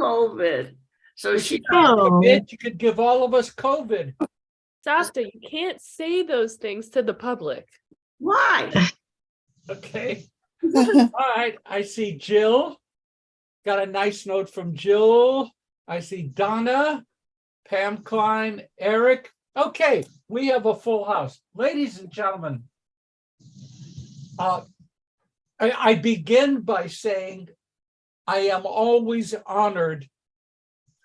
COVID. So she You could give all of us COVID. Sasta, you can't say those things to the public. why? Okay. All right. I see Jill. Got a nice note from Jill. I see Donna, Pam Klein, Eric. Okay, we have a full house. Ladies and gentlemen, I begin by saying I am always honored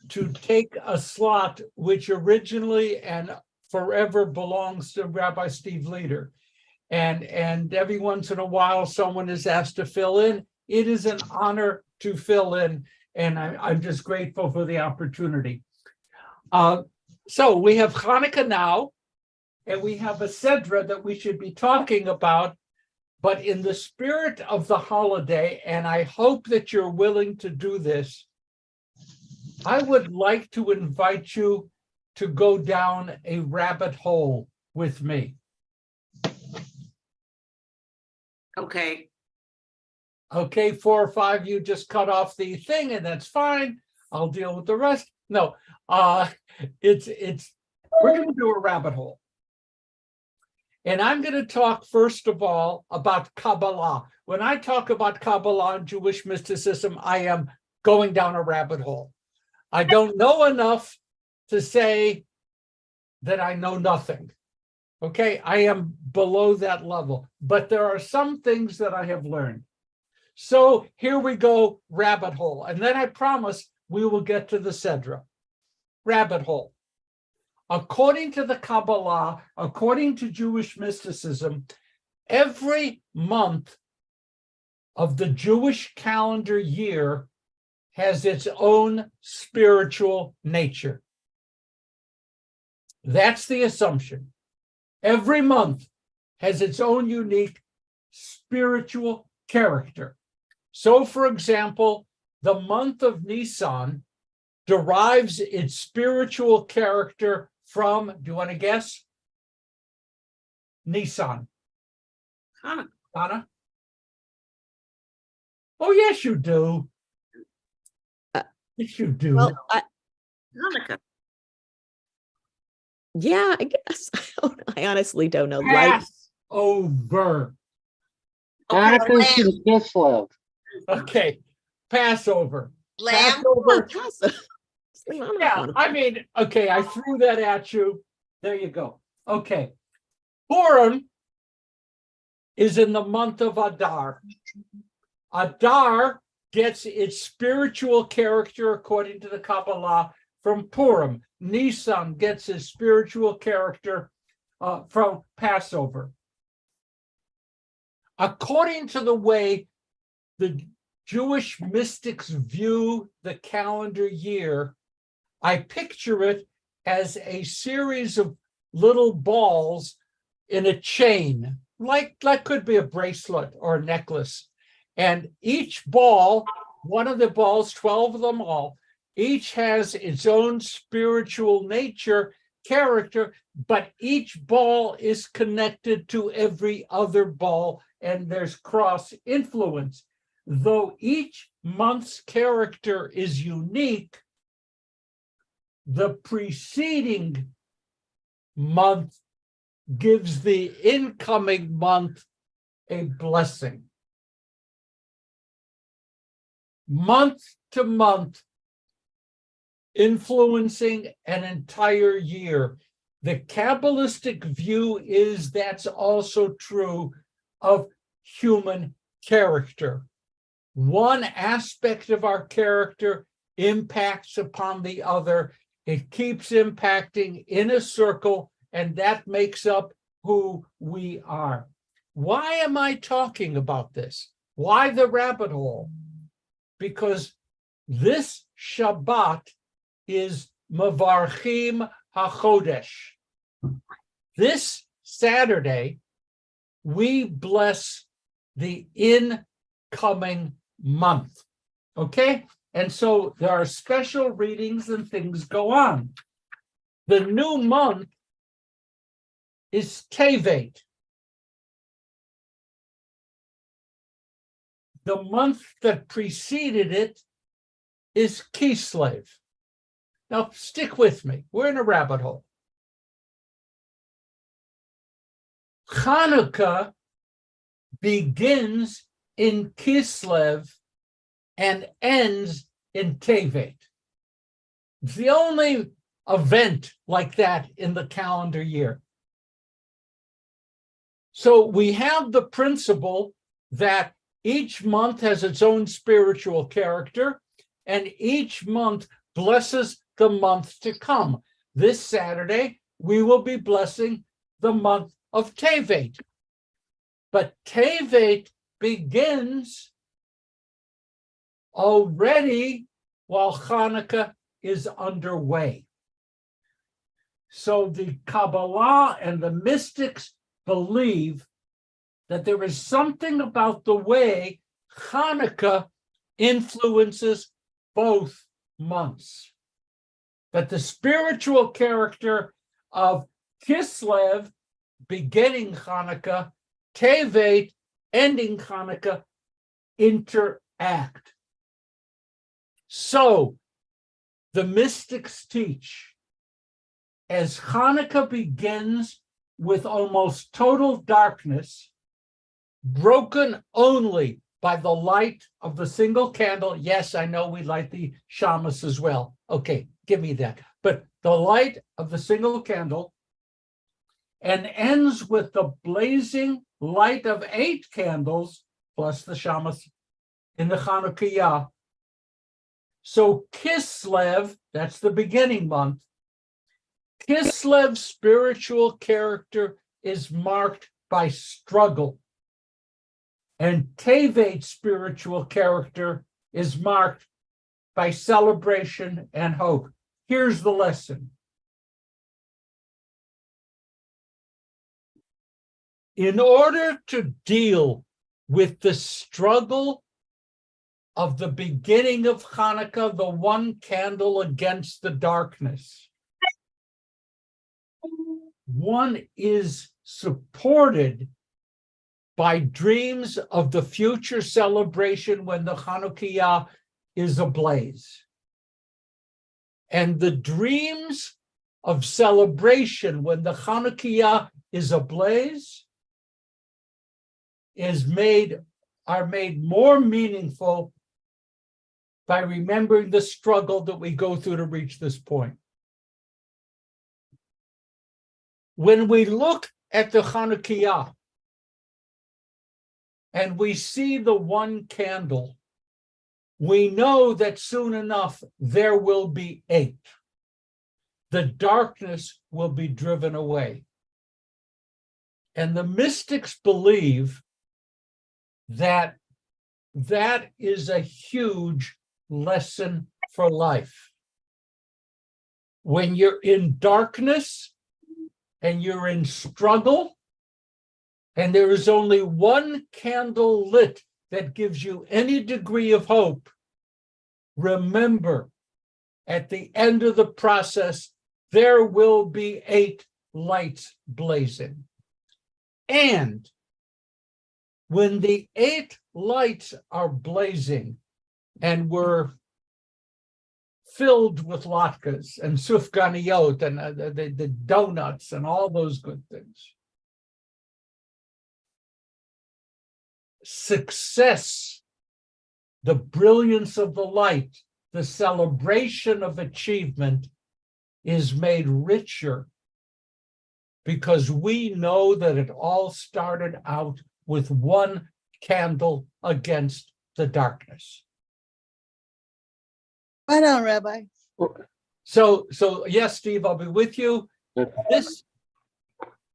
to take a slot which originally and forever belongs to Rabbi Steve Leder. And every once in a while, someone is asked to fill in. It is an honor to fill in, and I'm just grateful for the opportunity. So we have Hanukkah now, and we have a Sedra that we should be talking about, but in the spirit of the holiday, and I hope that you're willing to do this, I would like to invite you to go down a rabbit hole with me. Okay. Okay, 4 or 5 of you just cut off the thing, and that's fine. I'll deal with the rest. No, we're going to do a rabbit hole. And I'm going to talk, first of all, about Kabbalah. When I talk about Kabbalah and Jewish mysticism, I am going down a rabbit hole. I don't know enough to say that I know nothing. Okay, I am below that level, but there are some things that I have learned. So here we go, rabbit hole. And then I promise we will get to the Sedra. Rabbit hole. According to the Kabbalah, according to Jewish mysticism, every month of the Jewish calendar year has its own spiritual nature. That's the assumption. Every month has its own unique spiritual character. So, for example, the month of Nisan derives its spiritual character from, do you want to guess? Nisan. Hanukkah. Donna? Oh, yes, you do. Yes, you do. Well, Hanukkah. yeah, I guess. I honestly don't know. Passover. Hanukkah's in Kislev. Okay, Passover. Lamb. Passover. Yeah, I mean, okay, I threw that at you. There you go. Okay. Purim is in the month of Adar. Adar gets its spiritual character, according to the Kabbalah, from Purim. Nisan gets its spiritual character from Passover. According to the way the Jewish mystics view the calendar year, I picture it as a series of little balls in a chain, like could be a bracelet or a necklace. And each ball, one of the balls, 12 of them all, each has its own spiritual nature, character, but each ball is connected to every other ball, and there's cross influence. Though each month's character is unique, the preceding month gives the incoming month a blessing. Month to month, influencing an entire year. The Kabbalistic view is that's also true of human character. One aspect of our character impacts upon the other. It keeps impacting in a circle, and that makes up who we are. Why am I talking about this? Why the rabbit hole? Because this Shabbat is Mavarchim HaChodesh. This Saturday, we bless the incoming month. Okay? And so there are special readings and things go on. The new month is Tevet. The month that preceded it is Kislev. Now, stick with me. We're in a rabbit hole. Hanukkah begins in Kislev and ends in Tevet. It's the only event like that in the calendar year. So we have the principle that each month has its own spiritual character, and each month blesses the month to come. This Saturday, we will be blessing the month of Tevet. But Tevet begins already while Hanukkah is underway. So the Kabbalah and the mystics believe that there is something about the way Hanukkah influences both months. That the spiritual character of Kislev, beginning Hanukkah, Tevet, ending Hanukkah, interact. So, the mystics teach, as Hanukkah begins with almost total darkness, broken only by the light of the single candle. Yes, I know we light the shamas as well. Okay, give me that. But the light of the single candle, and ends with the blazing light of 8 candles, plus the shamas in the Chanukiah. So Kislev, that's the beginning month. Kislev's spiritual character is marked by struggle. And Tevet's spiritual character is marked by celebration and hope. Here's the lesson. In order to deal with the struggle of the beginning of Hanukkah, the one candle against the darkness, one is supported by dreams of the future celebration when the Chanukiah is ablaze. And the dreams of celebration when the Chanukiah is ablaze are made more meaningful by remembering the struggle that we go through to reach this point. When we look at the Chanukiah and we see the one candle, we know that soon enough there will be 8. The darkness will be driven away. And the mystics believe that that is a huge lesson for life. When you're in darkness and you're in struggle, and there is only one candle lit that gives you any degree of hope, remember, at the end of the process, there will be 8 lights blazing. And when the 8 lights are blazing and we're filled with latkes and sufganiyot and the donuts and all those good things, success, the brilliance of the light, the celebration of achievement is made richer because we know that it all started out with one candle against the darkness. Right on, Rabbi. So yes, Steve, I'll be with you. This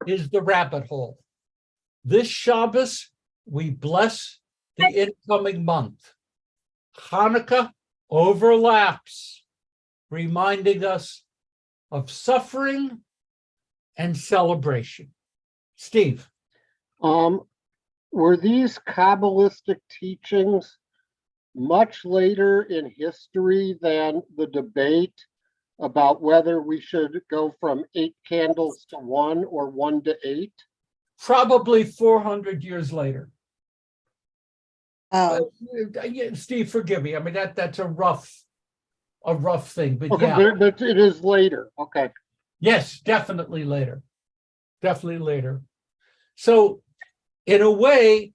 is the rabbit hole. This Shabbos, we bless the incoming month. Hanukkah overlaps, reminding us of suffering and celebration. Steve. Were these Kabbalistic teachings much later in history than the debate about whether we should go from 8 candles to 1 or 1 to 8? Probably 400 years later. Oh, Steve, forgive me. I mean, that's a rough a rough thing, but Okay, yeah. but it is later. Okay. Yes, definitely later. Definitely later. So, in a way,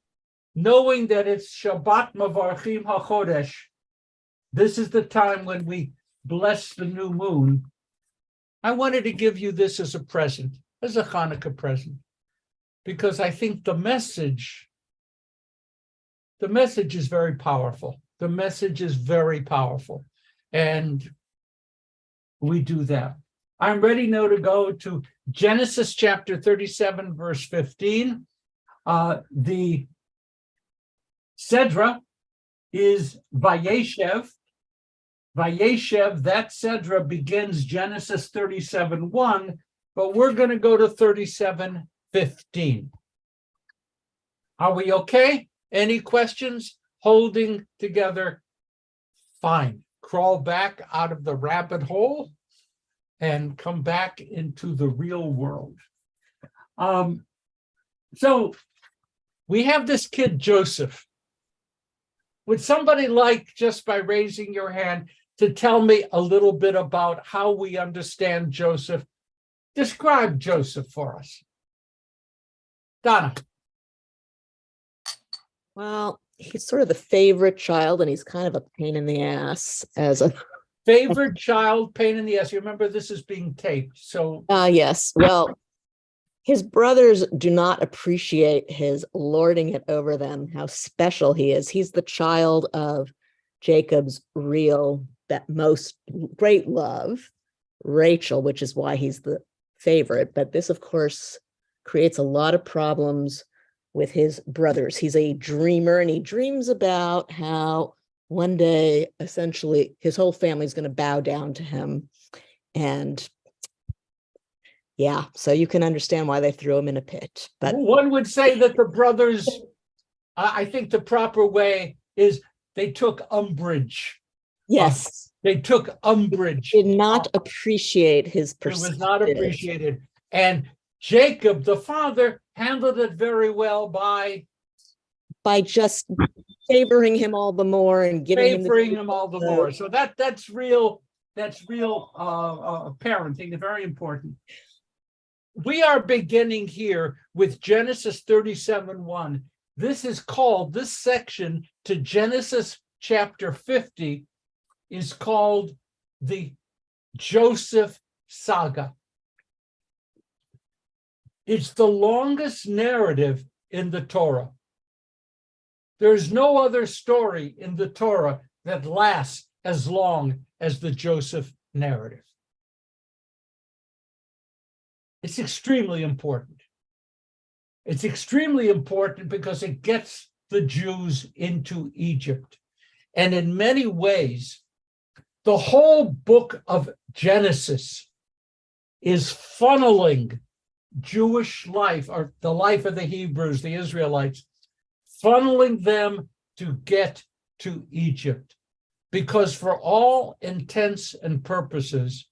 knowing that it's Shabbat Mavarchim HaChodesh, this is the time when we bless the new moon. I wanted to give you this as a present, as a Hanukkah present, because I think the message is very powerful. The message is very powerful. And we do that. I'm ready now to go to Genesis chapter 37, verse 15. The Sedra is Vayeshev. Vayeshev, that Sedra begins Genesis 37:1, but we're going to go to 37:15. Are we okay? Any questions? Holding together? Fine. Crawl back out of the rabbit hole and come back into the real world. So we have this kid, Joseph. Would somebody like, just by raising your hand, to tell me a little bit about how we understand Joseph? Describe Joseph for us. Donna. Well, he's sort of the favorite child, and he's kind of a pain in the ass as a Favorite child, pain in the ass. You remember this is being taped, so. yes. Well, his brothers do not appreciate his lording it over them, how special he is. He's the child of Jacob's most great love, Rachel, which is why he's the favorite. But this, of course, creates a lot of problems with his brothers. He's a dreamer, and he dreams about how one day, essentially, his whole family is going to bow down to him. And yeah, so you can understand why they threw him in a pit. But one would say that the brothers, I think the proper way is they took umbrage. yes, They took umbrage. did not appreciate his It was perspective. not appreciated. And Jacob, the father, handled it very well by Just favoring him all the more and giving favoring him him all the more. So that's real parenting, very important. We are beginning here with Genesis 37:1. This section to Genesis chapter 50 is called the Joseph saga. It's the longest narrative in the Torah. There's no other story in the Torah that lasts as long as the Joseph narrative. It's extremely important. It's extremely important because it gets the Jews into Egypt. And in many ways, the whole book of Genesis is funneling Jewish life, or the life of the Hebrews, the Israelites, funneling them to get to Egypt. Because for all intents and purposes,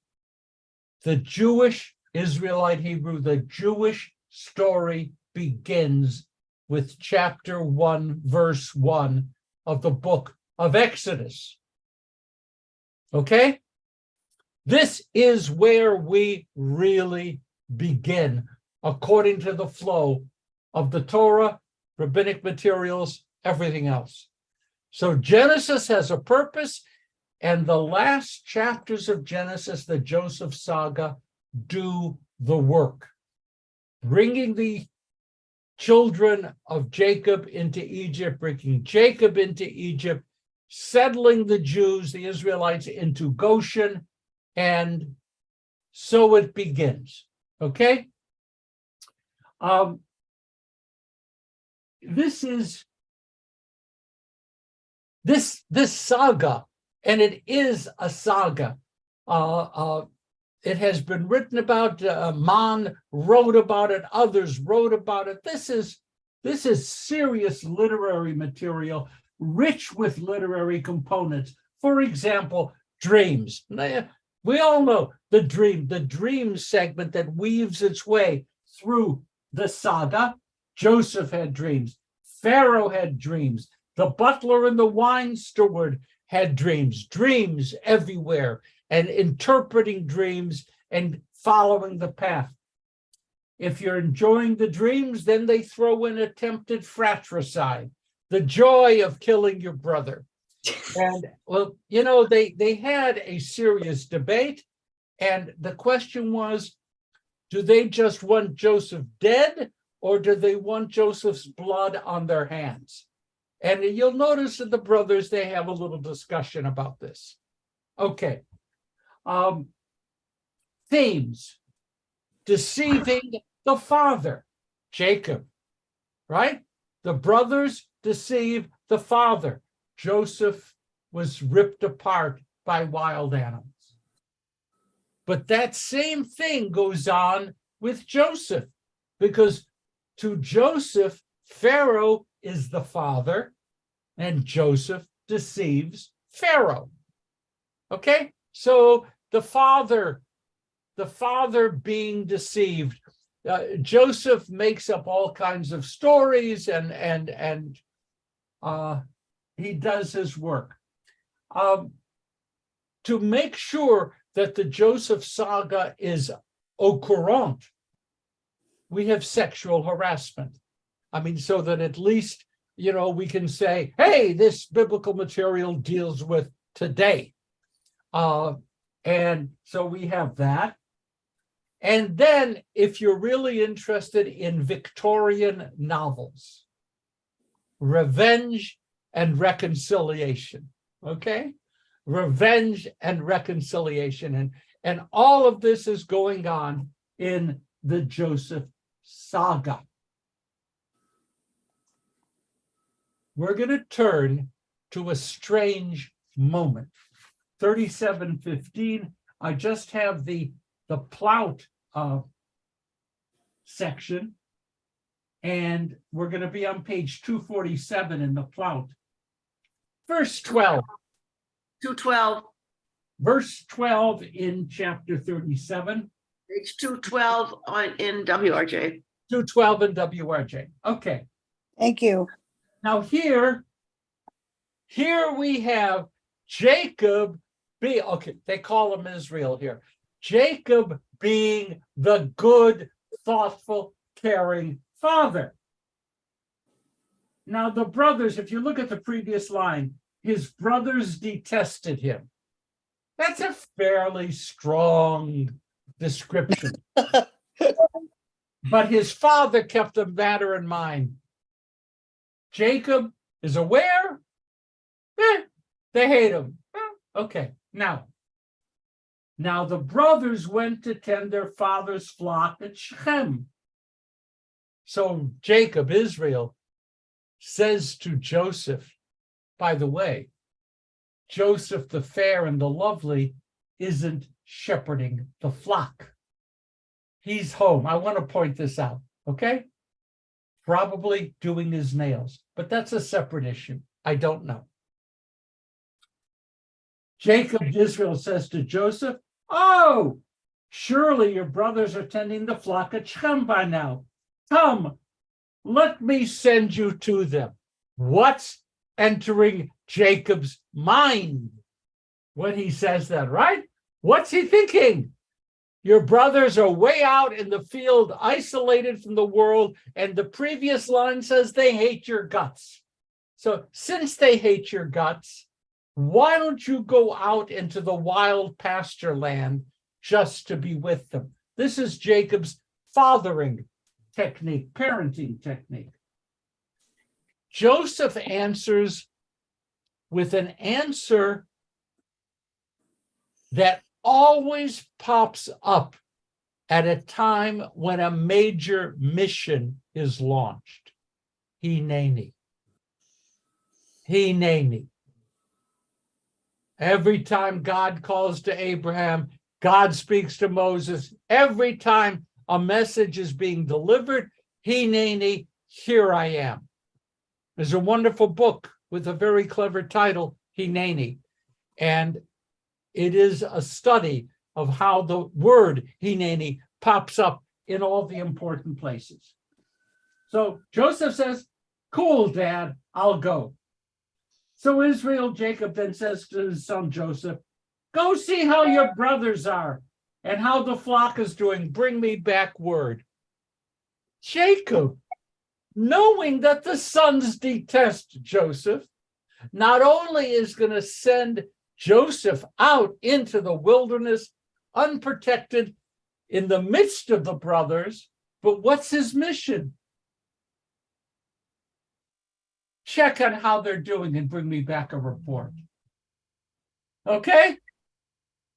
the Jewish Israelite Hebrew, the Jewish story begins with chapter 1, verse 1 of the book of Exodus. Okay? This is where we really begin, according to the flow of the Torah, rabbinic materials, everything else. So Genesis has a purpose, and the last chapters of Genesis, the Joseph saga, do the work, bringing the children of Jacob into Egypt, bringing Jacob into Egypt, settling the Jews, the Israelites, into Goshen, and so it begins. Okay? This saga, and it is a saga. It has been written about. Mann wrote about it. Others wrote about it. This is serious literary material, rich with literary components. For example, dreams. We all know the dream segment that weaves its way through the saga. Joseph had dreams. Pharaoh had dreams. The butler and the wine steward had dreams everywhere, and interpreting dreams and following the path. If you're enjoying the dreams, then they throw in attempted fratricide, the joy of killing your brother. And well, you know, they had a serious debate, and the question was, do they just want Joseph dead, or do they want Joseph's blood on their hands? And you'll notice that the brothers, they have a little discussion about this. Okay. Themes: deceiving the father, Jacob, right? The brothers deceive the father. Joseph was ripped apart by wild animals. But that same thing goes on with Joseph, because to Joseph, Pharaoh is the father, and Joseph deceives Pharaoh. Okay? So the father being deceived, Joseph makes up all kinds of stories, and he does his work. To make sure that the Joseph saga is au courant, we have sexual harassment. I mean, so that at least, you know, we can say, hey, this biblical material deals with today. And so we have that. And then if you're really interested in Victorian novels, revenge and reconciliation, okay? Revenge and reconciliation. And all of this is going on in the Joseph saga. We're going to turn to a strange moment. 37:15. I just have the Plout section, and we're going to be on page 247 in the Plout. Verse 12. 212, Verse 12 in chapter 37. page 212 in WRJ. 212 in WRJ. Okay. Thank you. Now here we have Jacob okay, they call him Israel here. Jacob being the good, thoughtful, caring father. Now the brothers, if you look at the previous line, his brothers detested him. That's a fairly strong description. But his father kept the matter in mind. Jacob is aware, they hate him. Okay, now the brothers went to tend their father's flock at Shechem. So Jacob, Israel, says to Joseph, by the way, Joseph the fair and the lovely isn't shepherding the flock. He's home. I want to point this out, okay? Probably doing his nails, but that's a separate issue. I don't know. Jacob, Israel, says to Joseph, oh, surely your brothers are tending the flock at Shechem by now. Come, let me send you to them. What's entering Jacob's mind when he says that, right? What's he thinking? Your brothers are way out in the field, isolated from the world, and the previous line says they hate your guts. So since they hate your guts, why don't you go out into the wild pasture land just to be with them? This is Jacob's fathering technique, parenting technique. Joseph answers with an answer that always pops up at a time when a major mission is launched. Hineni. Hineni. Every time God calls to Abraham, God speaks to Moses. Every time a message is being delivered, Hineni, here I am. There's a wonderful book with a very clever title, Hineni. And it is a study of how the word Hineni pops up in all the important places. So Joseph says, cool, Dad, I'll go. So Israel, Jacob then says to his son Joseph, go see how your brothers are and how the flock is doing. Bring me back word. Jacob, knowing that the sons detest Joseph, not only is going to send Joseph out into the wilderness unprotected in the midst of the brothers, but what's his mission? Check on how they're doing and bring me back a report. Okay?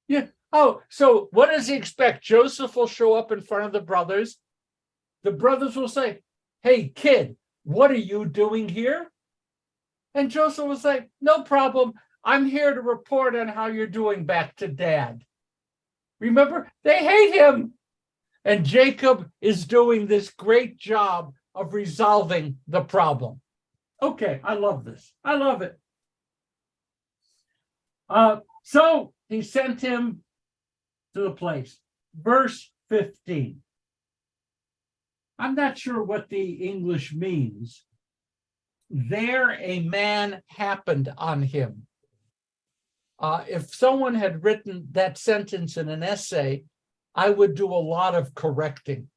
Yeah. Oh, so what does he expect? Joseph will show up in front of the brothers. The brothers will say, hey, kid, what are you doing here? And Joseph will say, no problem. I'm here to report on how you're doing back to dad. Remember, they hate him. And Jacob is doing this great job of resolving the problem. Okay, I love this. I love it. So he sent him to the place. Verse 15. I'm not sure what the English means. There a man happened on him. If someone had written that sentence in an essay, I would do a lot of correcting.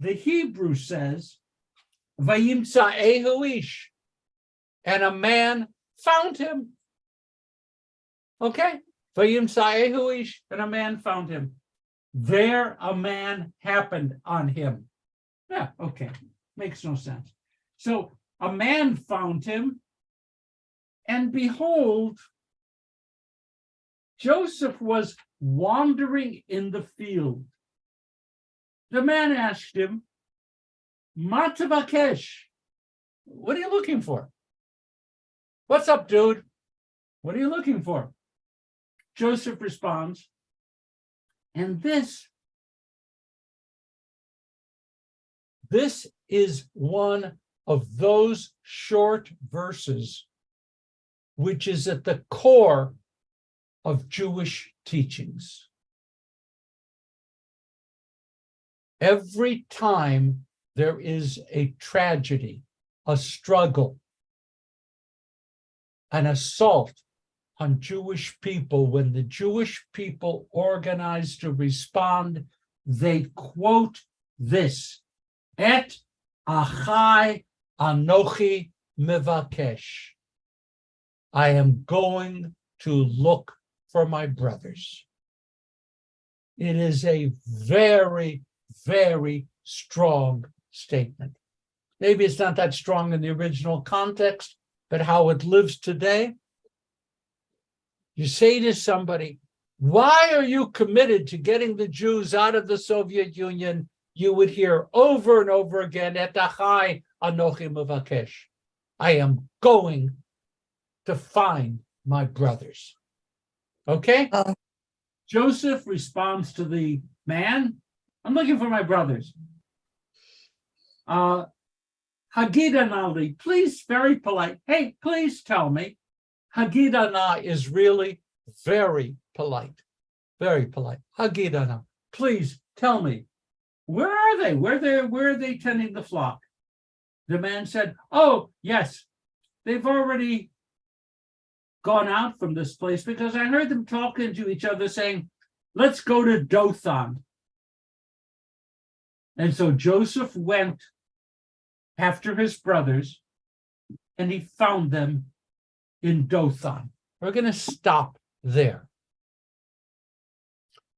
The Hebrew says, Vayimtsaehu ish, and a man found him. Okay? Vayimtsaehu ish, and a man found him. There a man happened on him. Yeah, okay. Makes no sense. So a man found him, and behold, Joseph was wandering in the field. The man asked him, Ma tavakesh, what are you looking for? What's up, dude? What are you looking for? Joseph responds, and this is one of those short verses which is at the core of Jewish teachings. Every time there is a tragedy, a struggle, an assault on Jewish people, when the Jewish people organize to respond, they quote this, Et achai anochi mevakesh. I am going to look for my brothers. It is a very, very strong statement. Maybe it's not that strong in the original context, but how it lives today. You say to somebody, why are you committed to getting the Jews out of the Soviet Union? You would hear over and over again, Et achai anochi mevakesh. I am going to find my brothers. Okay? Joseph responds to the man, I'm looking for my brothers. Hagidana, please, very polite. Hey, please tell me. Hagidana is really very polite. Very polite. Hagidana, please tell me. Where are they? Where are they tending the flock? The man said, oh, yes, they've already gone out from this place because I heard them talking to each other saying, let's go to Dothan. And so Joseph went after his brothers and he found them in Dothan. We're going to stop there.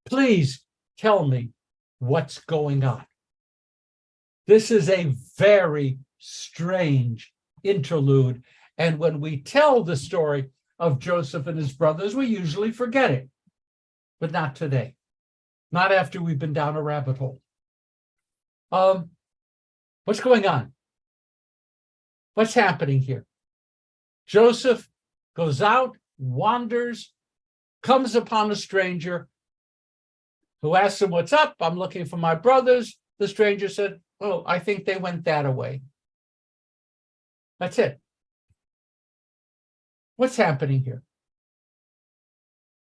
Please tell me what's going on. This is a very strange interlude. And when we tell the story of Joseph and his brothers, we usually forget it, but not today, not after we've been down a rabbit hole. What's going on? What's happening here? Joseph goes out, wanders, comes upon a stranger who asks him, what's up? I'm looking for my brothers. The stranger said, oh, I think they went that way. That's it. What's happening here?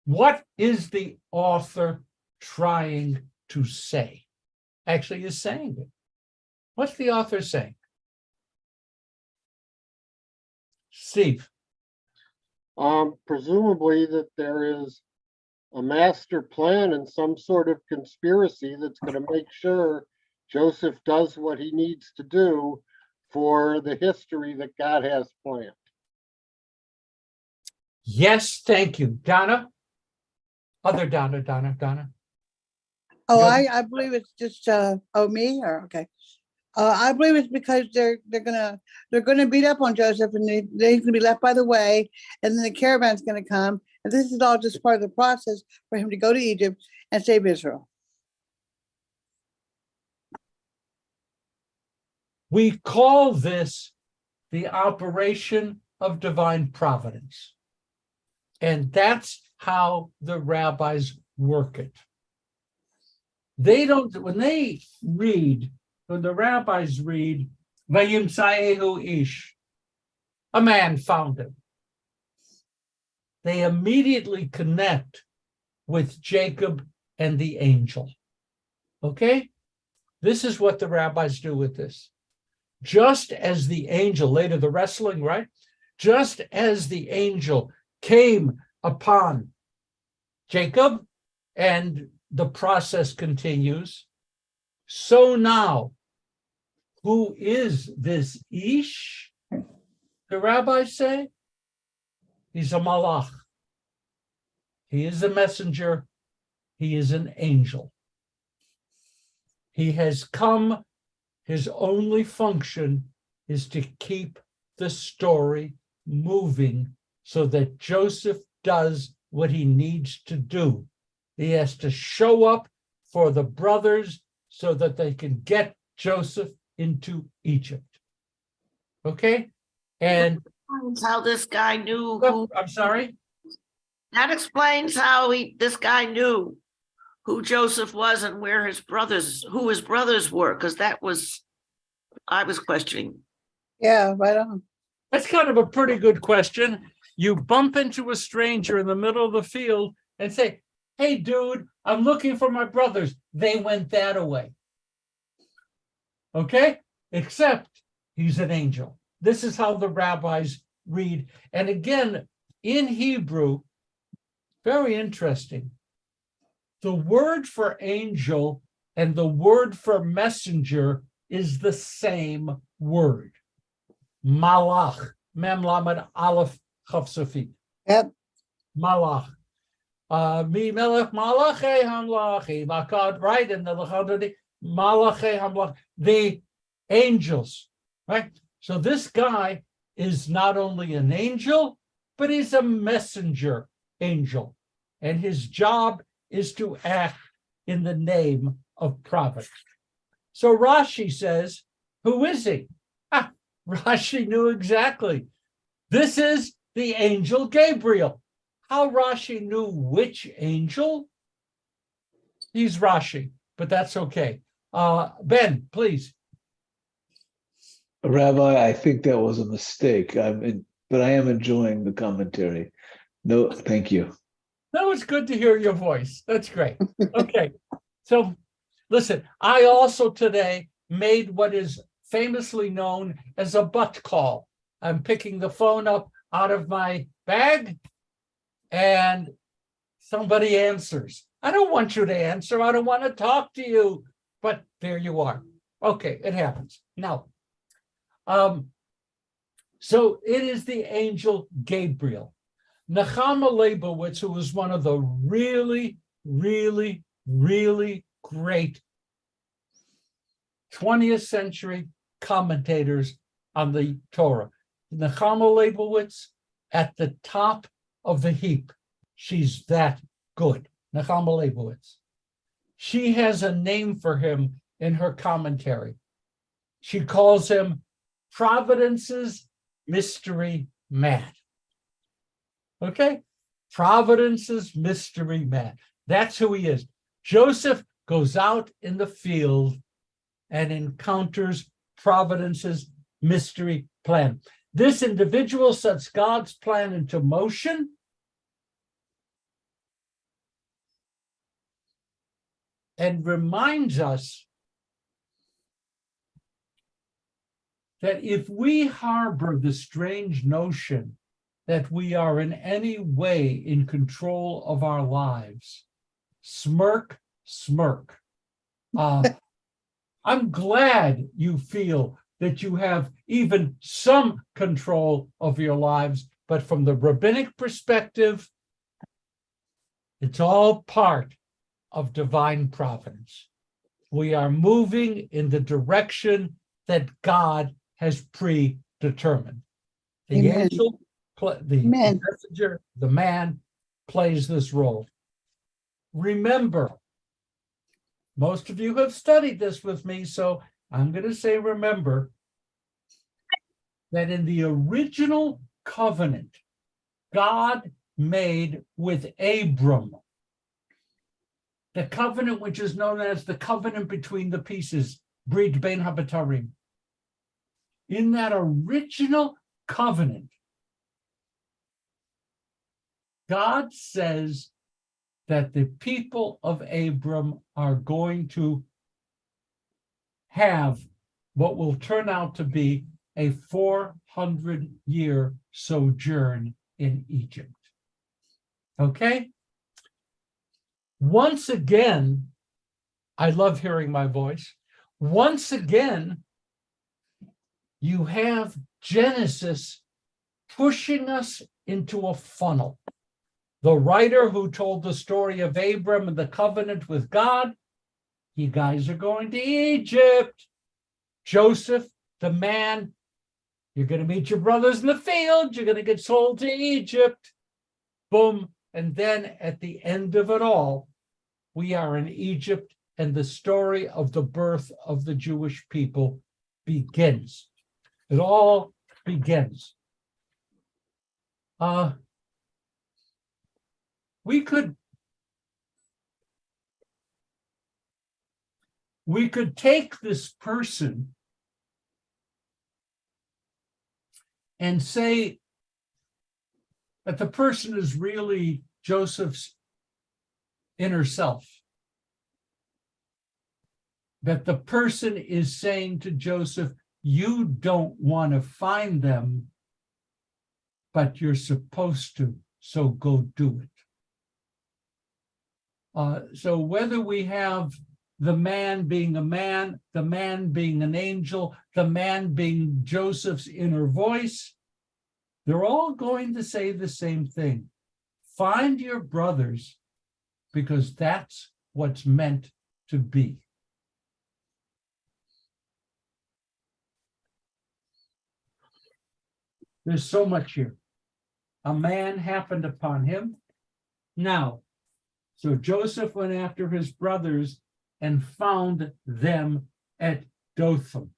What is the author trying to say? Actually, is saying it. What's the author saying? Steve. Presumably that there is a master plan and some sort of conspiracy that's going to make sure Joseph does what he needs to do for the history that God has planned. Yes, thank you. Donna? Other Donna. Oh, Good. I believe it's just, oh, me, or, okay. I believe it's because they're gonna beat up on Joseph and they're gonna be left by the way, and then the caravan's gonna come. And this is all just part of the process for him to go to Egypt and save Israel. We call this the operation of divine providence. And that's how the rabbis work it. They don't, when the rabbis read, Vayimsaehu ish, a man found him, they immediately connect with Jacob and the angel. Okay? This is what the rabbis do with this. Just as the angel, later the wrestling, right? Just as the angel came upon Jacob and the process continues, so now, who is this Ish? The rabbis say he's a malach. He is a messenger. He is an angel. He has come. His only function is to keep the story moving so that Joseph does what he needs to do. He has to show up for the brothers so that they can get Joseph into Egypt. Okay? And That's how this guy knew who, I'm sorry? that explains how this guy knew who Joseph was and who his brothers were, because I was questioning. Yeah, right on. That's kind of a pretty good question. You bump into a stranger in the middle of the field and say, hey, dude, I'm looking for my brothers. They went that way. Okay? Except he's an angel. This is how the rabbis read. And again, in Hebrew, very interesting. The word for angel and the word for messenger is the same word. Malach, mem lamed aleph chaf sofit. Yep. Malach. Mi melech malache hamlachi. Makad, right? And the lachadodi, malache hamlach. The angels, right? So this guy is not only an angel, but he's a messenger angel. And his job is to act in the name of providence. So Rashi says, who is he? Rashi knew exactly. This is the angel Gabriel. How Rashi knew which angel? He's Rashi, but that's okay. Ben, please. Rabbi, I think that was a mistake. But I am enjoying the commentary. No, thank you. No, it's good to hear your voice. That's great. Okay. So listen, I also today made what is famously known as a butt call. I'm picking the phone up out of my bag and somebody answers. I don't want you to answer. I don't want to talk to you, but there you are. Okay, it happens. Now, so it is the angel Gabriel. Nechama Leibowitz, who was one of the really, really, really great 20th century commentators on the Torah. Nechama Leibowitz at the top of the heap. She's that good. Nechama Leibowitz. She has a name for him in her commentary. She calls him Providence's Mystery Man. Okay? Providence's Mystery Man. That's who he is. Joseph goes out in the field and encounters Providence's mystery plan. This individual sets God's plan into motion. And reminds us that if we harbor the strange notion that we are in any way in control of our lives, smirk, smirk. I'm glad you feel that you have even some control of your lives, but from the rabbinic perspective, it's all part of divine providence. We are moving in the direction that God has predetermined. The Amen. angel, the Amen. messenger, the man plays this role. Remember, most of you have studied this with me, so I'm going to say remember that in the original covenant God made with Abram, the covenant which is known as the covenant between the pieces, Brit Ben Habatarim. In that original covenant, God says that the people of Abram are going to have what will turn out to be a 400-year sojourn in Egypt. Okay? Once again, I love hearing my voice. Once again, you have Genesis pushing us into a funnel. The writer who told the story of Abram and the covenant with God, you guys are going to Egypt. Joseph, the man, you're going to meet your brothers in the field. You're going to get sold to Egypt. Boom. And then at the end of it all, we are in Egypt, and the story of the birth of the Jewish people begins. It all begins. We could take this person and say that the person is really Joseph's inner self. That the person is saying to Joseph, you don't want to find them, but you're supposed to, so go do it. So whether we have the man being a man, the man being an angel, the man being Joseph's inner voice, they're all going to say the same thing. Find your brothers, because that's what's meant to be. There's so much here. A man happened upon him. Now, so Joseph went after his brothers and found them at Dothan,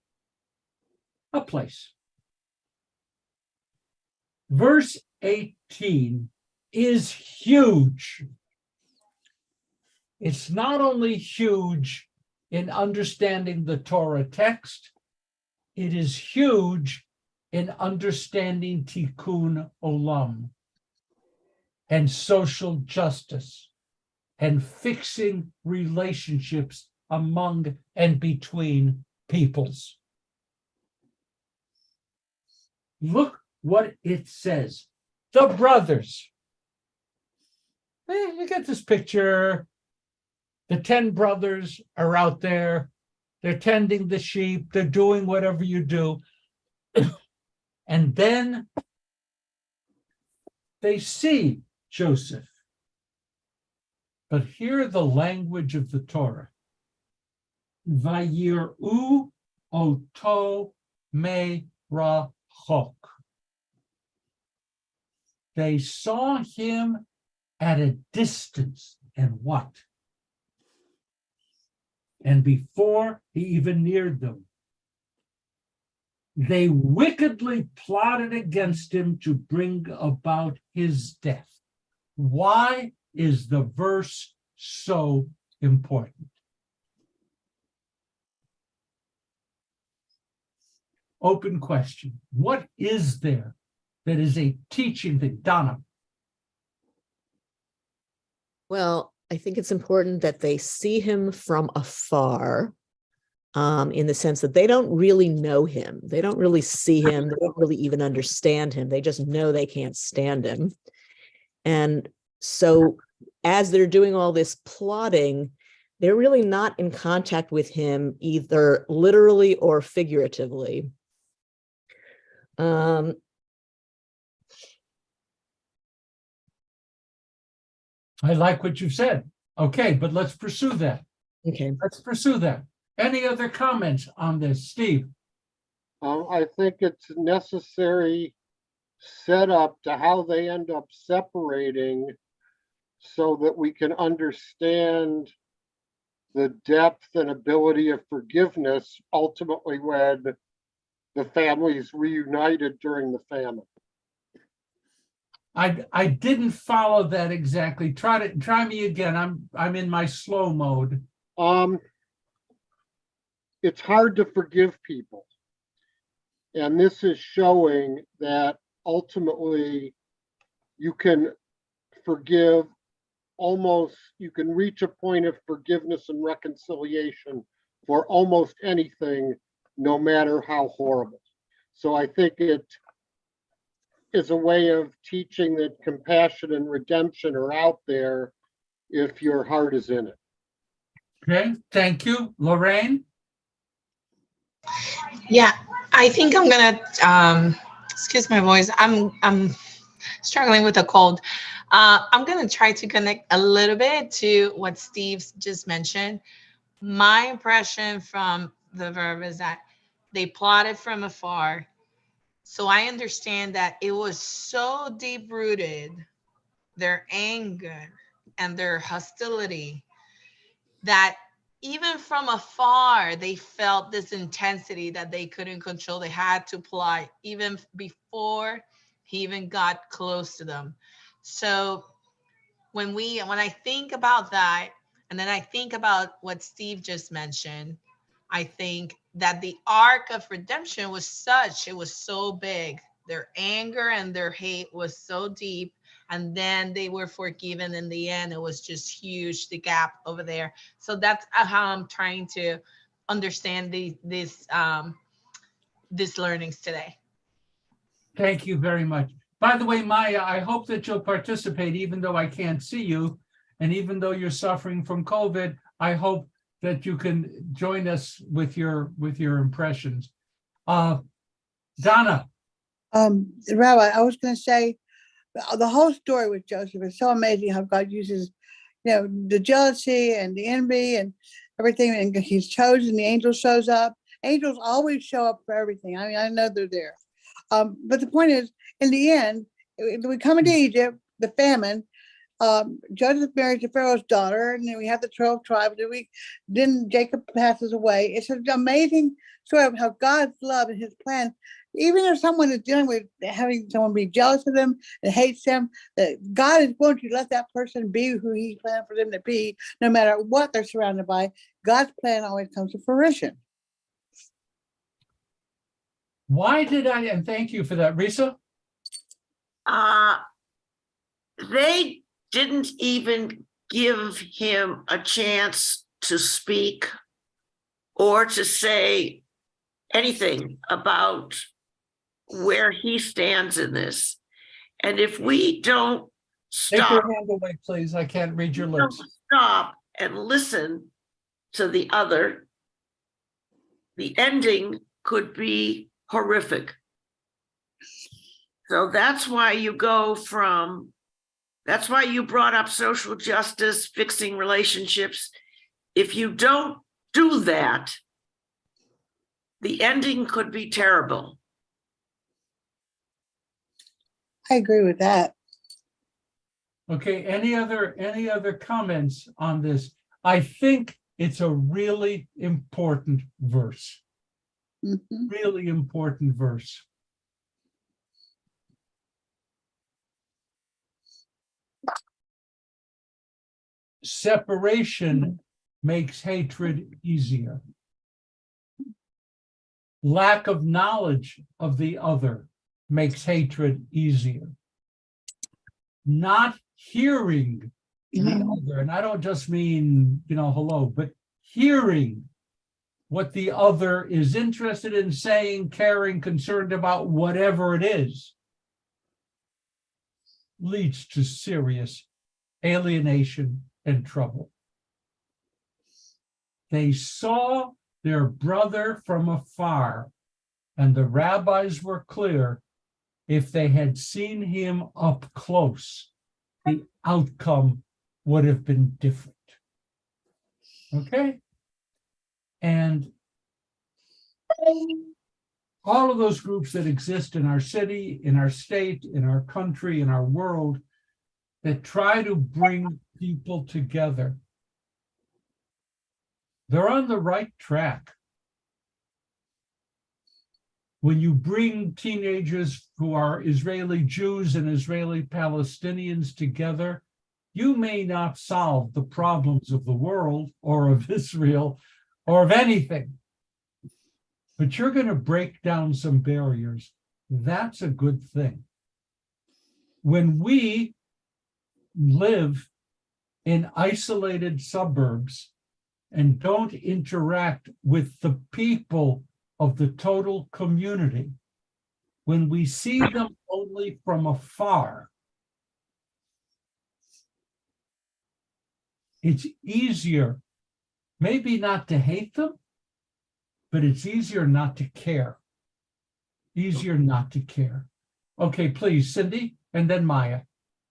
a place. Verse 18 is huge. It's not only huge in understanding the Torah text, it is huge in understanding tikkun olam and social justice and fixing relationships among and between peoples. Look what it says. The brothers. You get this picture. The 10 brothers are out there. They're tending the sheep. They're doing whatever you do. And then they see Joseph. But hear the language of the Torah. Vayir'u oto merachok. They saw him at a distance. And what? And before he even neared them, they wickedly plotted against him to bring about his death. Why is the verse so important? Open question. What is there that is a teaching thing? Donna. Well, I think it's important that they see him from afar in the sense that they don't really know him. They don't really see him. They don't really even understand him. They just know they can't stand him. And so as they're doing all this plotting, they're really not in contact with him either literally or figuratively. I like what you said. Okay, but let's pursue that. Okay. Let's pursue that. Any other comments on this, Steve? I think it's necessary setup to how they end up separating so that we can understand the depth and ability of forgiveness ultimately when the families reunited during the famine. I didn't follow that exactly. Try me again. I'm in my slow mode. It's hard to forgive people. And this is showing that ultimately you can forgive you can reach a point of forgiveness and reconciliation for almost anything, no matter how horrible. So I think it is a way of teaching that compassion and redemption are out there if your heart is in it. Okay, thank you. Lorraine? Yeah, I think I'm gonna excuse my voice. I'm struggling with a cold. I'm gonna try to connect a little bit to what Steve just mentioned. My impression from the verb is that they plotted from afar. So I understand that it was so deep rooted, their anger and their hostility, that even from afar, they felt this intensity that they couldn't control. They had to plot even before he even got close to them. So when I think about that, and then I think about what Steve just mentioned, I think that the arc of redemption was it was so big. Their anger and their hate was so deep, and then they were forgiven in the end. It was just huge, the gap over there. So that's how I'm trying to understand these learnings today. Thank you very much. By the way, Maya, I hope that you'll participate, even though I can't see you. And even though you're suffering from COVID, I hope that you can join us with your impressions. Donna. Rabbi, I was going to say, the whole story with Joseph is so amazing how God uses, the jealousy and the envy and everything. And he's chosen, the angel shows up. Angels always show up for everything. I mean, I know they're there. But the point is, in the end, we come into Egypt, the famine. Joseph marries the Pharaoh's daughter, and then we have the 12 tribes. Then Jacob passes away. It's an amazing story of how God's love and his plan, even if someone is dealing with having someone be jealous of them and hates them, that God is going to let that person be who he planned for them to be, no matter what they're surrounded by. God's plan always comes to fruition. Why did and thank you for that, Risa? They didn't even give him a chance to speak or to say anything about where he stands in this. And if we don't Take stop, your hand away, please. I can't read your lips. stop and listen to the other, the ending could be horrific. So that's why you brought up social justice, fixing relationships. If you don't do that, the ending could be terrible. I agree with that. Okay, any other comments on this? I think it's a really important verse. Mhm. Really important verse. Separation makes hatred easier. Lack of knowledge of the other makes hatred easier. Not hearing the other, and I don't just mean, hello, but hearing what the other is interested in saying, caring, concerned about, whatever it is, leads to serious alienation and trouble. They saw their brother from afar, and the rabbis were clear, if they had seen him up close, the outcome would have been different. Okay? And all of those groups that exist in our city, in our state, in our country, in our world, that try to bring people together, they're on the right track. When you bring teenagers who are Israeli Jews and Israeli Palestinians together, you may not solve the problems of the world or of Israel or of anything, but you're going to break down some barriers. That's a good thing. When we live in isolated suburbs and don't interact with the people of the total community, when we see them only from afar, it's easier, maybe not to hate them, but it's easier not to care. Easier not to care. Okay, please, Cindy, and then Maya.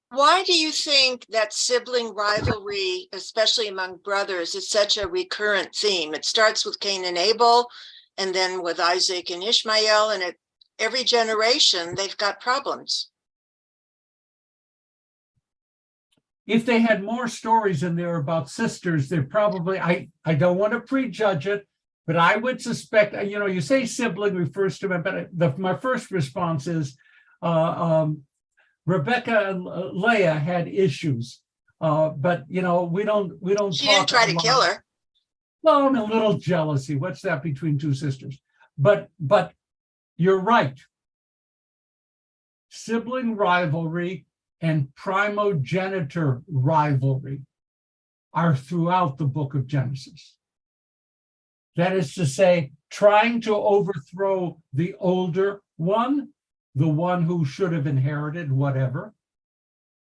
Why do you think that sibling rivalry, especially among brothers, is such a recurrent theme? It starts with Cain and Abel, and then with Isaac and Ishmael, and at every generation, they've got problems. If they had more stories in there about sisters, they're probably, I don't want to prejudge it, but I would suspect, you say sibling refers to them, but my first response is Rebecca and Leah had issues, but we don't. She didn't try to kill her. Well, and a little jealousy. What's that between two sisters? But you're right. Sibling rivalry and primogenitor rivalry are throughout the book of Genesis. That is to say, trying to overthrow the older one, the one who should have inherited whatever,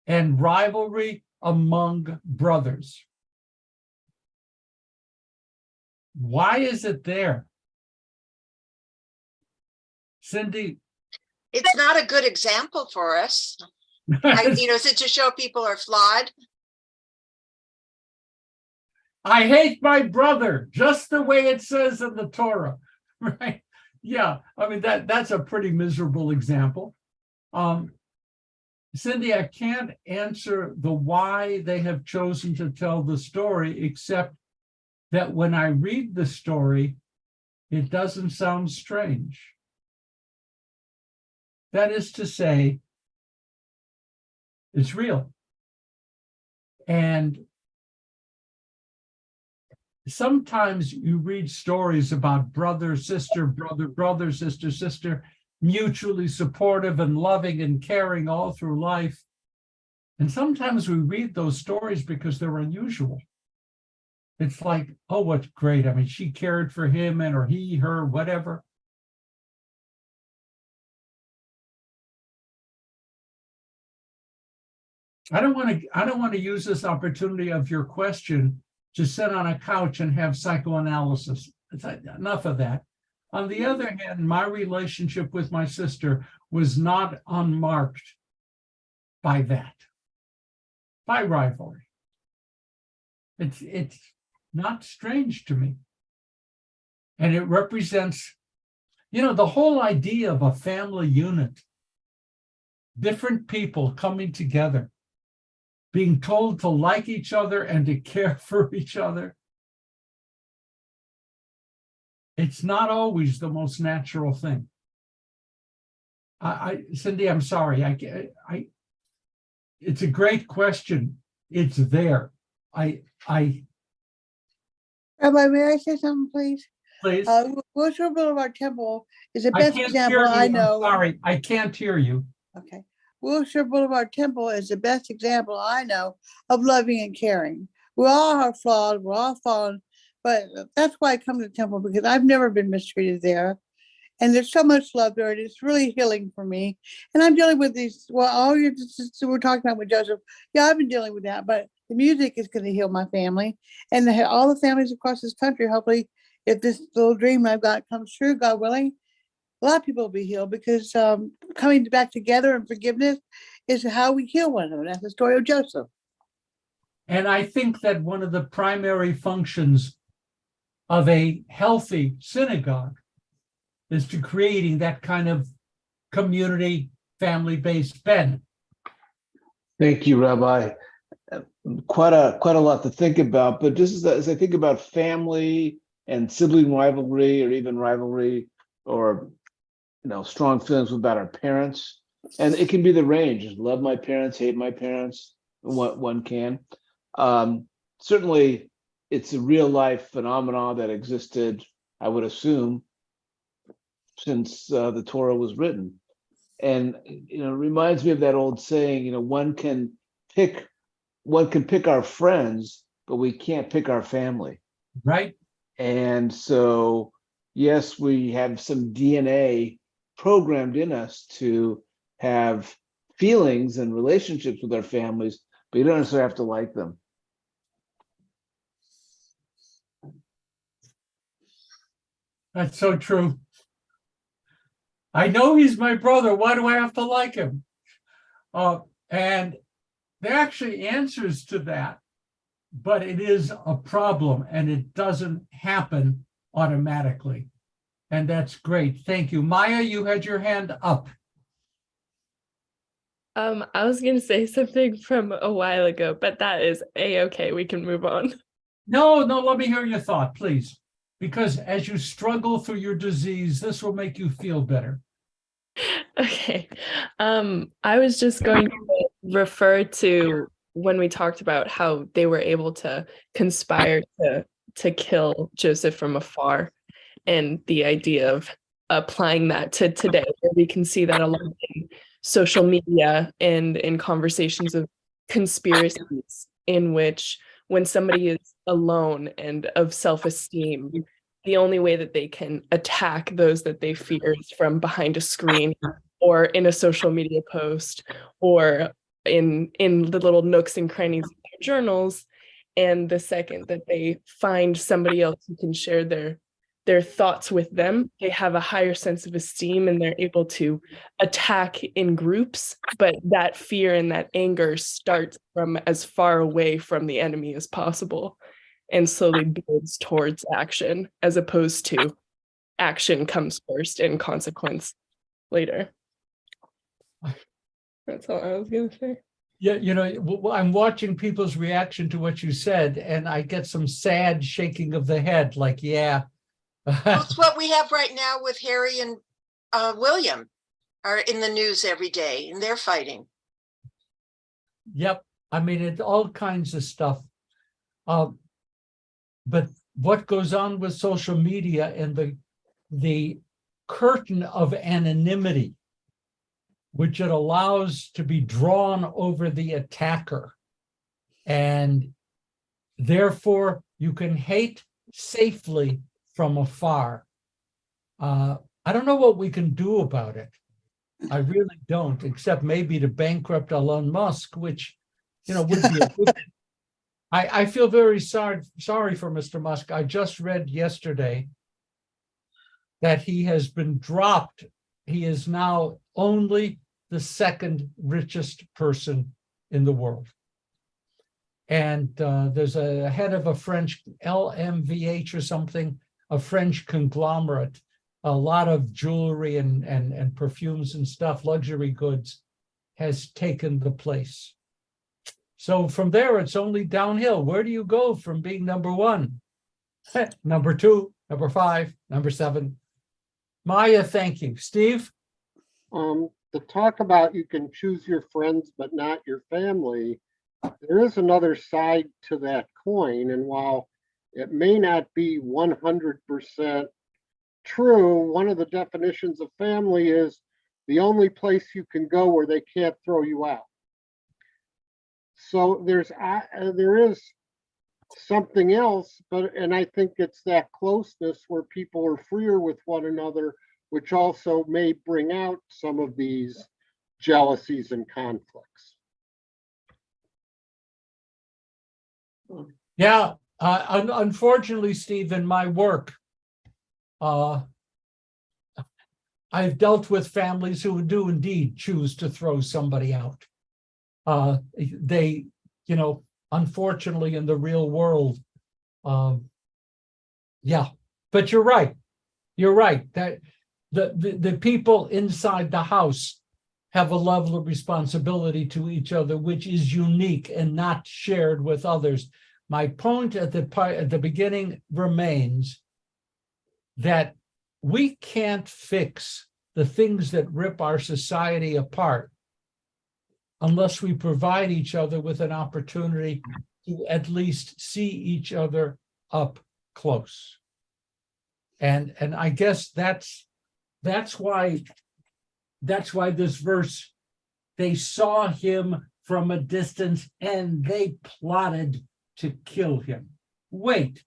and rivalry among brothers. Why is it there? Cindy? It's not a good example for us. Is it to show people are flawed? I hate my brother, just the way it says in the Torah, right? Yeah, I mean, that's a pretty miserable example. Cindy, I can't answer the why they have chosen to tell the story, except that when I read the story, it doesn't sound strange. That is to say, it's real. And sometimes you read stories about brother, sister, brother, sister, mutually supportive and loving and caring all through life. And sometimes we read those stories because they're unusual. It's like, oh, what's great. I mean, she cared for him and or he, her, whatever. I don't want to use this opportunity of your question to sit on a couch and have psychoanalysis. Enough of that. On the other hand, my relationship with my sister was not unmarked by that, by rivalry. It's not strange to me. And it represents, the whole idea of a family unit, different people coming together, being told to like each other and to care for each other. It's not always the most natural thing. Cindy, I'm sorry. It's a great question. It's there. Rabbi, may I say something, please? Please. Wilshire Boulevard Temple is the best example I know. I'm sorry, I can't hear you. Okay. Wilshire Boulevard Temple is the best example I know of loving and caring. We all are flawed, we're all fallen, but that's why I come to the temple, because I've never been mistreated there. And there's so much love there. And it's really healing for me. And I'm dealing with these, well, all you we're talking about with Joseph. Yeah, I've been dealing with that, but the music is going to heal my family and all the families across this country. Hopefully, if this little dream I've got comes true, God willing, a lot of people will be healed, because coming back together and forgiveness is how we heal one another. That's the story of Joseph. And I think that one of the primary functions of a healthy synagogue is to creating that kind of community, family-based bed. Thank you, Rabbi. Quite a lot to think about, but just as I think about family and sibling rivalry, or even rivalry, or strong feelings about our parents, and it can be the range: love my parents, hate my parents. One can. Certainly, it's a real life phenomenon that existed, I would assume, since the Torah was written. And it reminds me of that old saying, one can pick our friends, but we can't pick our family. Right. And so, yes, we have some DNA programmed in us to have feelings and relationships with our families, but you don't necessarily have to like them. That's so true. I know he's my brother. Why do I have to like him? And there are actually answers to that, but it is a problem and it doesn't happen automatically. And that's great. Thank you. Maya, you had your hand up. I was going to say something from a while ago, but that is a-okay. We can move on. No, let me hear your thought, please. Because as you struggle through your disease, this will make you feel better. Okay. I was just going to refer to when we talked about how they were able to conspire to kill Joseph from afar, and the idea of applying that to today, where we can see that a lot in social media and in conversations of conspiracies, in which when somebody is alone and of self-esteem, the only way that they can attack those that they fear is from behind a screen or in a social media post or in the little nooks and crannies of their journals. And the second that they find somebody else who can share their thoughts with them, they have a higher sense of esteem and they're able to attack in groups. But that fear and that anger starts from as far away from the enemy as possible and slowly builds towards action, as opposed to action comes first and consequence later. That's all I was going to say. Yeah, I'm watching people's reaction to what you said, and I get some sad shaking of the head, like, yeah. That's what we have right now with Harry and William are in the news every day, and they're fighting. Yep. I mean, it's all kinds of stuff. But what goes on with social media and the curtain of anonymity, which it allows to be drawn over the attacker. And therefore, you can hate safely from afar. I don't know what we can do about it. I really don't, except maybe to bankrupt Elon Musk, which, would be a good. I feel very sorry for Mr. Musk. I just read yesterday that he has been dropped. He is now only the second richest person in the world. And there's a head of a French LMVH or something, a French conglomerate, a lot of jewelry and perfumes and stuff, luxury goods, has taken the place. So from there, it's only downhill. Where do you go from being number one? Number two, number five, number seven. Maya, thank you. Steve? To talk about you can choose your friends, but not your family, there is another side to that coin. And while it may not be 100% true, one of the definitions of family is the only place you can go where they can't throw you out. So there is something else, and I think it's that closeness where people are freer with one another, which also may bring out some of these jealousies and conflicts. Yeah, unfortunately, Steve, in my work, I've dealt with families who do indeed choose to throw somebody out. They, unfortunately, in the real world, yeah. But you're right. You're right that the people inside the house have a level of responsibility to each other, which is unique and not shared with others. My point at the beginning remains that we can't fix the things that rip our society apart unless we provide each other with an opportunity to at least see each other up close. And I guess that's why this verse, they saw him from a distance and they plotted to kill him. Wait,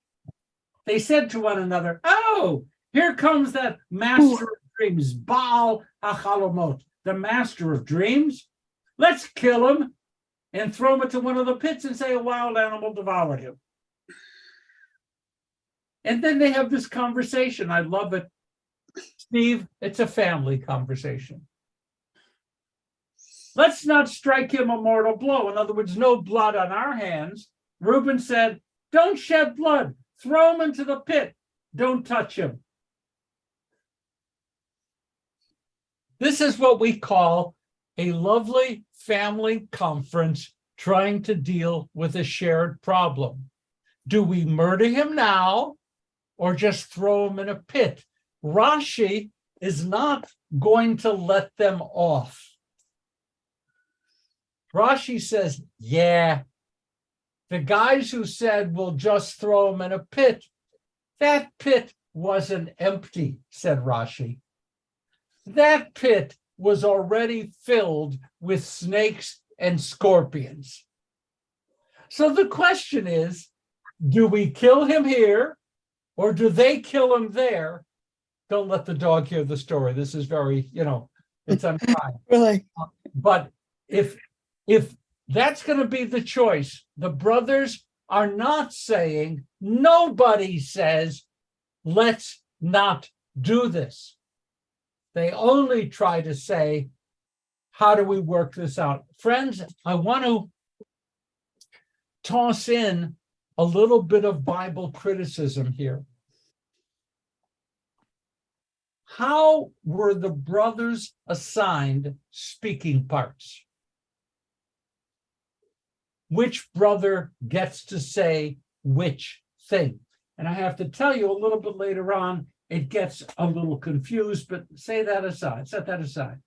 they said to one another, oh, here comes that master of dreams, Baal HaChalomot, the master of dreams. Let's kill him and throw him into one of the pits and say a wild animal devoured him. And then they have this conversation. I love it. Steve, it's a family conversation. Let's not strike him a mortal blow. In other words, no blood on our hands. Reuben said, don't shed blood. Throw him into the pit. Don't touch him. This is what we call a lovely family conference trying to deal with a shared problem. Do we murder him now or just throw him in a pit? Rashi is not going to let them off. Rashi says, yeah, the guys who said we'll just throw him in a pit, that pit wasn't empty, said Rashi. That pit was already filled with snakes and scorpions. So the question is, do we kill him here or do they kill him there? Don't let the dog hear the story. This is very, it's unkind. Really? But if that's going to be the choice, the brothers are not saying, nobody says, let's not do this. They only try to say, how do we work this out? Friends, I want to toss in a little bit of Bible criticism here. How were the brothers assigned speaking parts? Which brother gets to say which thing? And I have to tell you a little bit later on, it gets a little confused, but set that aside.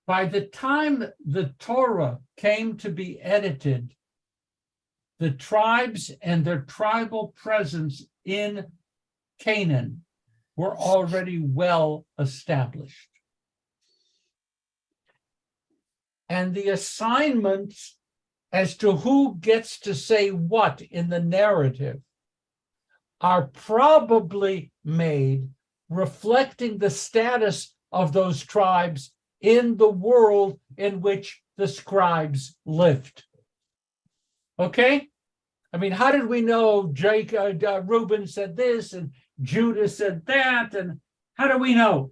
By the time the Torah came to be edited, the tribes and their tribal presence in Canaan were already well established. And the assignments as to who gets to say what in the narrative are probably made reflecting the status of those tribes in the world in which the scribes lived. Okay? I mean, how did we know Reuben said this and Judah said that? And how do we know?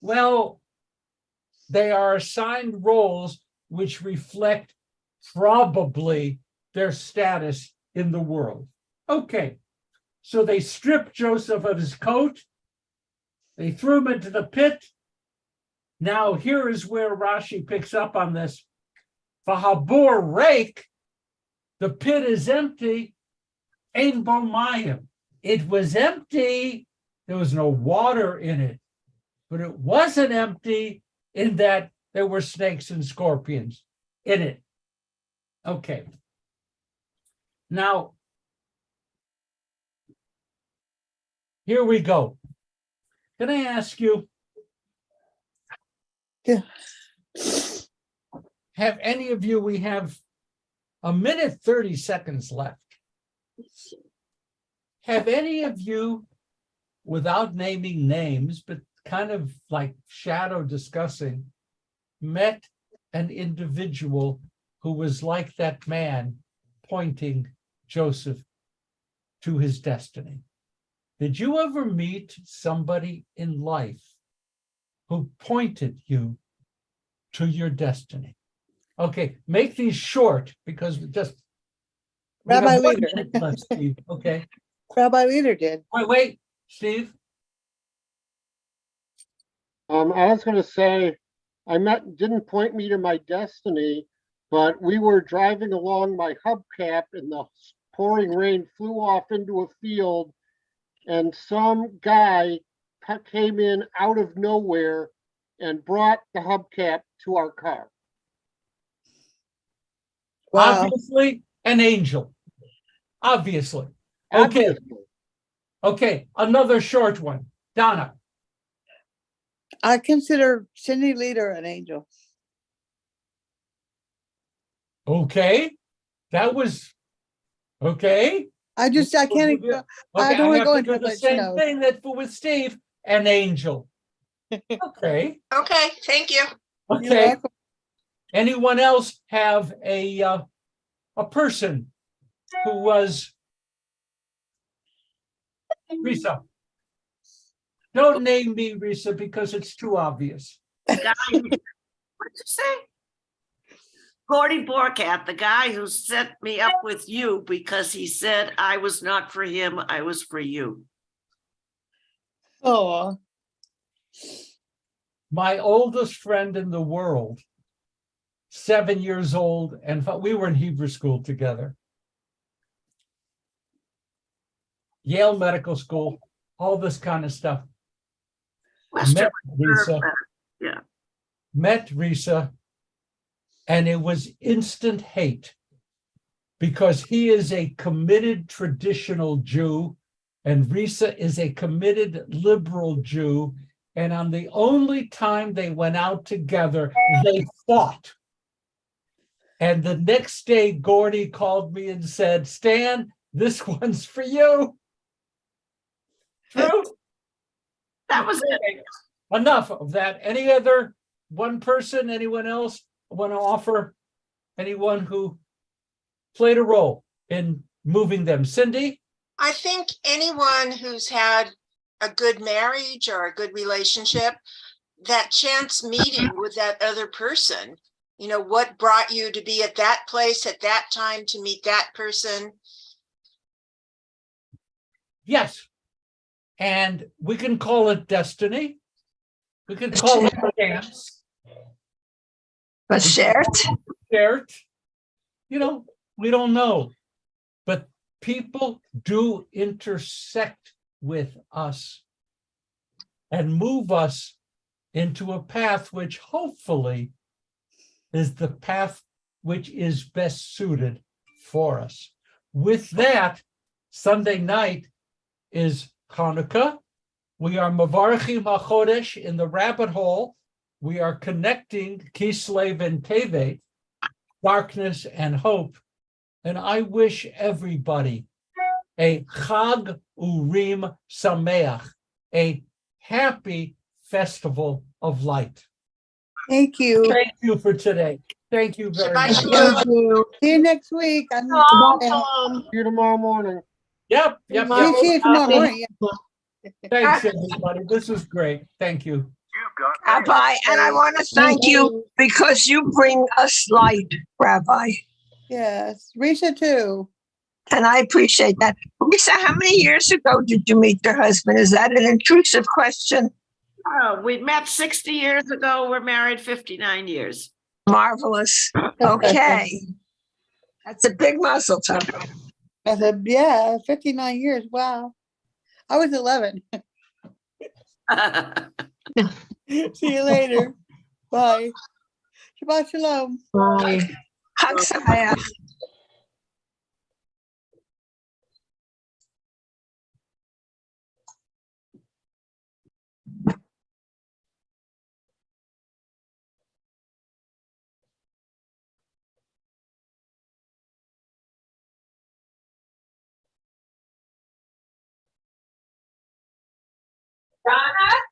Well, they are assigned roles which reflect probably their status in the world. Okay, so they stripped Joseph of his coat. They threw him into the pit. Now here is where Rashi picks up on this. Vahabor rake, the pit is empty. Ein bo mayim. It was empty. There was no water in it, but it wasn't empty in that there were snakes and scorpions in it. Okay. Now, here we go. Can I ask you? Yeah. Have any of you, we have a minute 30 seconds left. Have any of you, without naming names, but kind of like shadow discussing, met an individual who was like that man pointing Joseph to his destiny? Did you ever meet somebody in life who pointed you to your destiny? Okay, make these short because we have Rabbi 1 Leader. minute left, Steve. Okay, Rabbi Leader did. wait, Steve. I was gonna say, didn't point me to my destiny, but we were driving along my hubcap and the pouring rain flew off into a field and some guy came in out of nowhere and brought the hubcap to our car. Wow. Obviously, an angel. Obviously. Okay, Obviously. okay, another short one. Donna. I consider Cindy Leader an angel. Okay, that was okay. I can't, Okay, I don't want to have go to into do it, the but she same knows. thing that with Steve, an angel. Okay, Okay, thank you. You're okay. welcome. Anyone else have a person who was Risa? Don't name me Risa because it's too obvious. The guy, what'd you say? Gordy Borkat, the guy who set me up with you because he said I was not for him, I was for you. Oh, My oldest friend in the world, 7 years old, and we were in Hebrew school together. Yale Medical School, all this kind of stuff. Western Risa, yeah. met Risa, and it was instant hate because he is a committed traditional Jew and Risa is a committed liberal Jew. And on the only time they went out together, they fought. And the next day, Gordy called me and said, Stan, this one's for you. True? That was it. Enough of that. Any other one person, anyone else want to offer? Anyone who played a role in moving them? Cindy? I think anyone who's had a good marriage or a good relationship, that chance meeting with that other person, you know, what brought you to be at that place at that time to meet that person? Yes. And we can call it destiny. We can call it chance. Shared. Shared. You know, we don't know. But people do intersect with us and move us into a path which hopefully is the path which is best suited for us. With that, Sunday night is Hanukkah. We are Mavarchim HaChodesh in the rabbit hole. We are connecting Kislev and Tevet, darkness and hope. And I wish everybody a Chag Urim Sameach, a happy festival of light. thank you. Thank you for today. Thank you very Shabbat much. shalom. Thank you. See you next week. See you tomorrow morning. Yep. See you tomorrow morning. Yeah. Thanks, everybody. This was great. Thank you. Rabbi, and I want to thank you because you bring us light, Rabbi. Yes, Risha too. And I appreciate that. Lisa, how many years ago did you meet your husband? Is that an intrusive question? Oh, we met 60 years ago. We're married 59 years. Marvelous. Okay. That's a big muzzle toe. I said, yeah, 59 years. Wow. I was 11. See you later. Bye. Shabbat shalom. Bye. Hag Sameach. Donna?